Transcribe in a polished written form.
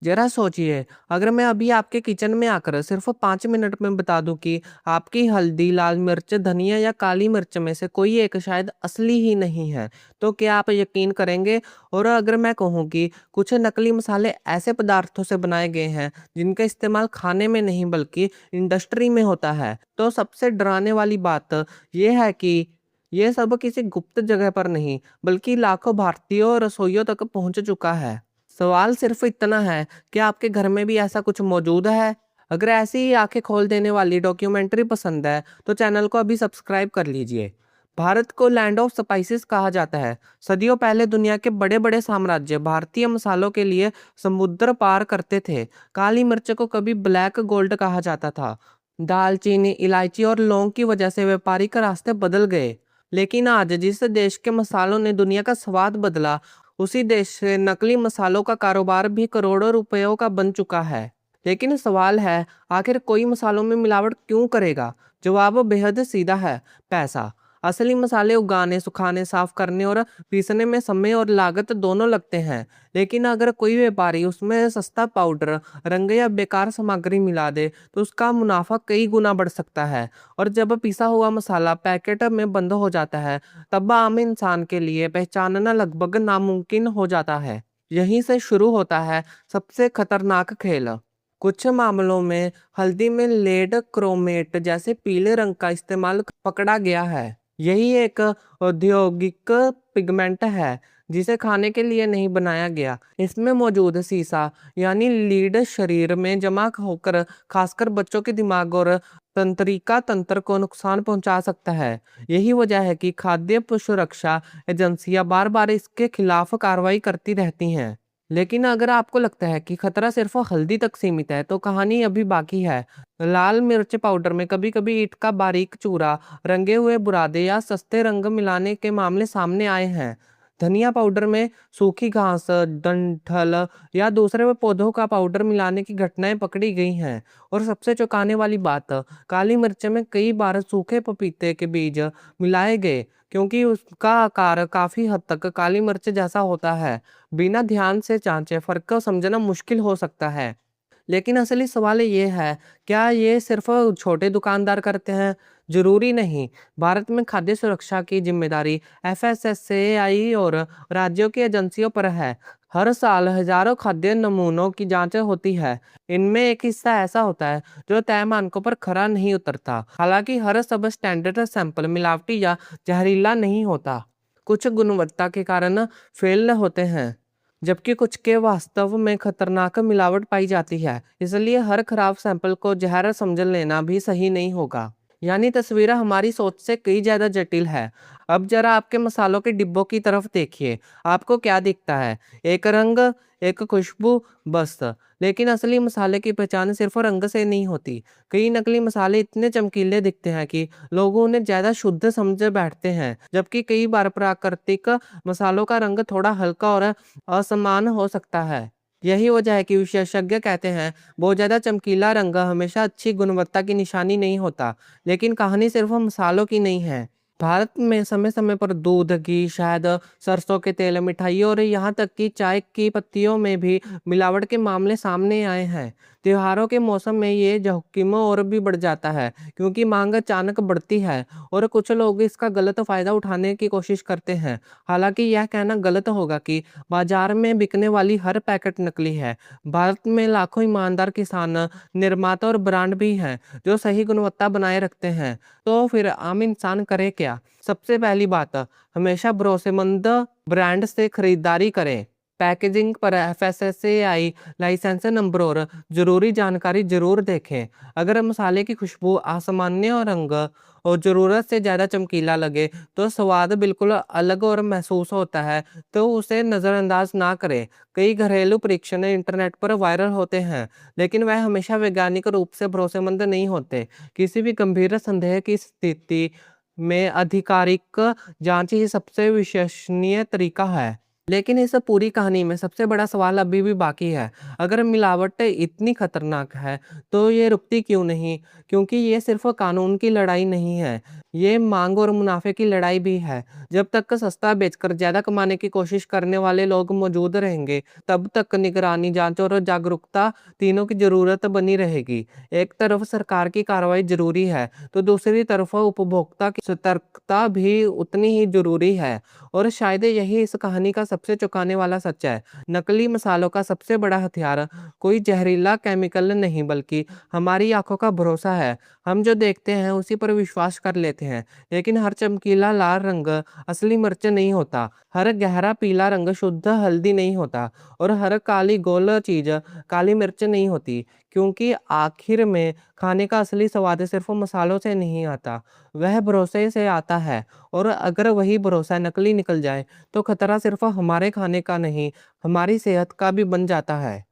जरा सोचिए, अगर मैं अभी आपके किचन में आकर सिर्फ 5 मिनट में बता दूं कि आपकी हल्दी, लाल मिर्च, धनिया या काली मिर्च में से कोई एक शायद असली ही नहीं है, तो क्या आप यकीन करेंगे? और अगर मैं कहूँ कि कुछ नकली मसाले ऐसे पदार्थों से बनाए गए हैं जिनका इस्तेमाल खाने में नहीं बल्कि इंडस्ट्री में होता है, तो सबसे डराने वाली बात यह है कि ये सब किसी गुप्त जगह पर नहीं बल्कि लाखों भारतीयों और रसोइयों तक पहुंच चुका है। सवाल सिर्फ इतना है कि आपके घर में भी ऐसा कुछ मौजूद है? अगर ऐसी ही आंखें खोल देने वाली डॉक्यूमेंट्री पसंद है तो चैनल को अभी सब्सक्राइब कर लीजिए। भारत को लैंड ऑफ स्पाइसेस कहा जाता है। सदियों पहले दुनिया के बड़े बड़े साम्राज्य भारतीय मसालों के लिए समुद्र पार करते थे। काली मिर्च को कभी ब्लैक गोल्ड कहा जाता था। दालचीनी, इलायची और लौंग की वजह से व्यापारिक रास्ते बदल गए। लेकिन आज जिस देश के मसालों ने दुनिया का स्वाद बदला, उसी देश से नकली मसालों का कारोबार भी करोड़ों रुपयों का बन चुका है। लेकिन सवाल है, आखिर कोई मसालों में मिलावट क्यों करेगा? जवाब बेहद सीधा है, पैसा। असली मसाले उगाने, सुखाने, साफ करने और पीसने में समय और लागत दोनों लगते हैं। लेकिन अगर कोई व्यापारी उसमें सस्ता पाउडर, रंग या बेकार सामग्री मिला दे तो उसका मुनाफा कई गुना बढ़ सकता है। और जब पिसा हुआ मसाला पैकेट में बंद हो जाता है, तब आम इंसान के लिए पहचानना लगभग नामुमकिन हो जाता है। यहीं से शुरू होता है सबसे खतरनाक खेल। कुछ मामलों में हल्दी में लेड क्रोमेट जैसे पीले रंग का इस्तेमाल पकड़ा गया है। यही एक औद्योगिक पिगमेंट है जिसे खाने के लिए नहीं बनाया गया। इसमें मौजूद सीसा यानी लीड शरीर में जमा होकर खासकर बच्चों के दिमाग और तंत्रिका तंत्र को नुकसान पहुंचा सकता है। यही वजह है कि खाद्य सुरक्षा एजेंसियां बार बार इसके खिलाफ कार्रवाई करती रहती हैं। लेकिन अगर आपको लगता है कि खतरा सिर्फ हल्दी तक सीमित है, तो कहानी अभी बाकी है। लाल मिर्च पाउडर में कभी कभी ईंट का बारीक चूरा, रंगे हुए बुरादे या सस्ते रंग मिलाने के मामले सामने आए हैं। धनिया पाउडर में सूखी घास, डंठल या दूसरे पौधों का पाउडर मिलाने की घटनाएं पकड़ी गई हैं। और सबसे चौंकाने वाली बात, काली मिर्च में कई बार सूखे पपीते के बीज मिलाए गए क्योंकि उसका आकार काफी हद तक काली मिर्च जैसा होता है। बिना ध्यान से जांचे फर्क को समझना मुश्किल हो सकता है। लेकिन असली सवाल ये है, क्या ये सिर्फ छोटे दुकानदार करते हैं? जरूरी नहीं। भारत में खाद्य सुरक्षा की जिम्मेदारी एफएसएसएआई और राज्यों की एजेंसियों पर है। हर साल हजारों खाद्य नमूनों की जांचें होती है। इनमें एक हिस्सा ऐसा होता है जो तय मानकों पर खरा नहीं उतरता। हालांकि हर सब स्टैंडर्ड सैंपल मिलावटी या जहरीला नहीं होता। कुछ गुणवत्ता के कारण फेल होते हैं, जबकि कुछ के वास्तव में खतरनाक मिलावट पाई जाती है। इसलिए हर खराब सैंपल को जहर समझ लेना भी सही नहीं होगा। यानी तस्वीर हमारी सोच से कई ज्यादा जटिल है। अब जरा आपके मसालों के डिब्बों की तरफ देखिए। आपको क्या दिखता है? एक रंग, एक खुशबू, बस। लेकिन असली मसाले की पहचान सिर्फ रंग से नहीं होती। कई नकली मसाले इतने चमकीले दिखते हैं कि लोग उन्हें ज्यादा शुद्ध समझ बैठते हैं, जबकि कई बार प्राकृतिक मसालों का रंग थोड़ा हल्का और असमान हो सकता है। यही वजह है कि विशेषज्ञ कहते हैं बहुत ज्यादा चमकीला रंग हमेशा अच्छी गुणवत्ता की निशानी नहीं होता। लेकिन कहानी सिर्फ मसालों की नहीं है। भारत में समय समय पर दूध, घी, शहद, सरसों के तेल, मिठाई और यहाँ तक कि चाय की पत्तियों में भी मिलावट के मामले सामने आए हैं। त्योहारों के मौसम में ये जोखिम और भी बढ़ जाता है क्योंकि मांग अचानक बढ़ती है और कुछ लोग इसका गलत फायदा उठाने की कोशिश करते हैं। हालांकि यह कहना गलत होगा कि बाजार में बिकने वाली हर पैकेट नकली है। भारत में लाखों ईमानदार किसान, निर्माता और ब्रांड भी हैं जो सही गुणवत्ता बनाए रखते हैं। तो फिर आम इंसान करे क्या? सबसे पहली बात, हमेशा भरोसेमंद ब्रांड से खरीदारी करें। पैकेजिंग पर एफएसएसएआई लाइसेंस नंबर और जरूरी जानकारी जरूर देखें। अगर मसाले की खुशबू असामान्य और रंग और जरूरत से ज्यादा चमकीला लगे तो स्वाद बिल्कुल अलग और महसूस होता है, तो उसे नजरअंदाज ना करें। कई घरेलू परीक्षण इंटरनेट पर वायरल होते हैं, लेकिन वह हमेशा वैज्ञानिक रूप से भरोसेमंद नहीं होते। किसी भी गंभीर संदेह की स्थिति में आधिकारिक जांच ही सबसे विश्वसनीय तरीका है। लेकिन इस पूरी कहानी में सबसे बड़ा सवाल अभी भी बाकी है। अगर मिलावट इतनी खतरनाक है, तो ये रुकती क्यों नहीं? क्योंकि ये सिर्फ़ कानून की लड़ाई नहीं है, ये माँग और मुनाफ़े की लड़ाई भी है। जब तक सस्ता बेचकर ज़्यादा कमाने की कोशिश करने वाले लोग मौजूद रहेंगे, तब तक निगरानी, जाँच और जागरूकता तीनों की ज़रूरत बनी रहेगी। एक तरफ सरकार की कार्रवाई ज़रूरी है, तो दूसरी तरफ उपभोक्ता की सतर्कता भी उतनी ही ज़रूरी है। और शायद यही इस कहानी का सबसे चौंकाने वाला सच है। नकली मसालों का सबसे बड़ा हथियार कोई जहरीला केमिकल नहीं, बल्कि हमारी आँखों का भरोसा है। हम जो देखते हैं उसी पर विश्वास कर लेते हैं। लेकिन हर चमकीला लाल रंग असली मिर्च नहीं होता, हर गहरा पीला रंग शुद्ध हल्दी नहीं होता और हर काली गोल चीज़ काली मिर्च नहीं होती। क्योंकि आखिर में खाने का असली स्वाद सिर्फ़ मसालों से नहीं आता, वह भरोसे से आता है। और अगर वही भरोसा नकली निकल जाए, तो खतरा सिर्फ़ हमारे खाने का नहीं, हमारी सेहत का भी बन जाता है।